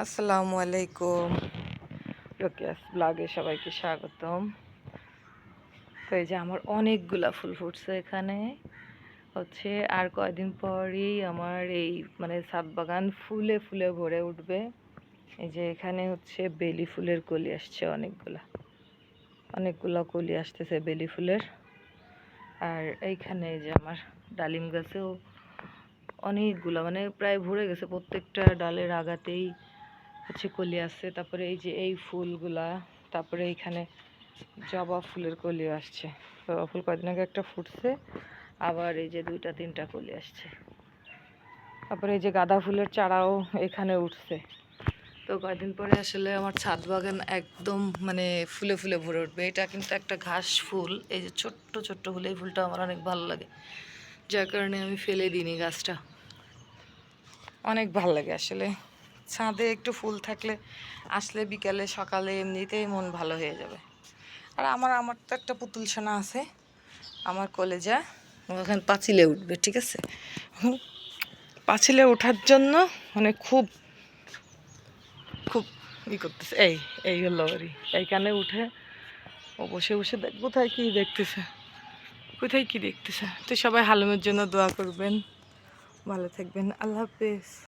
আসসালামু আলাইকুম। রোকেয়াস ব্লগে সবাইকে স্বাগতম। তো এই যে আমার অনেকগুলা ফুল ফুটছে এখানে। হচ্ছে আর কয়দিন পরই আমার এই ছাদ বাগান ফুলে ফুলে ভরে উঠবে। এই যে এখানে হচ্ছে বেলি ফুলের কলি আসছে অনেকগুলা অনেকগুলা কলি আসতেছে বেলি ফুলের। আর এইখানে এই যে আমার ডালিম গাছেও অনেকগুলা প্রায় ভরে গেছে, প্রত্যেকটা ডালের আগাতেই হচ্ছে কলি আছে। তারপরে এই যে এই ফুলগুলা, তারপরে এইখানে জবা ফুলের কলি আসছে। জবা ফুল কয়েকদিন আগে একটা ফুটছে, আবার এই যে 2-3টা কলি আসছে। তারপরে এই যে গাঁদা ফুলের চারাও এখানে উঠছে। তো কয়েকদিন পরে আসলে আমার ছাদ বাগান একদম ফুলে ফুলে ভরে উঠবে। এটা কিন্তু একটা ঘাস ফুল, এই যে ছোট্ট ছোট্ট ফুল, এই ফুলটা আমার অনেক ভালো লাগে, যার কারণে আমি ফেলে দিইনি গাছটা। অনেক ভালো লাগে আসলে ছাদে একটু ফুল থাকলে, আসলে বিকালে সকালে এমনিতেই মন ভালো হয়ে যাবে। আর আমার তো একটা পুতুল সোনা আছে, আমার কলেজা, ওখানে পাঁচিলে উঠবে, ঠিক আছে? পাঁচিলে ওঠার জন্য খুব খুব করতেছে। এই হলো ওরই, এইখানে উঠে ও বসে বসে কোথায় কি দেখতেছে, কোথায় কি দেখতেছে। তো সবাই হালুমের জন্য দোয়া করবেন, ভালো থাকবেন, আল্লাহ হাফেজ।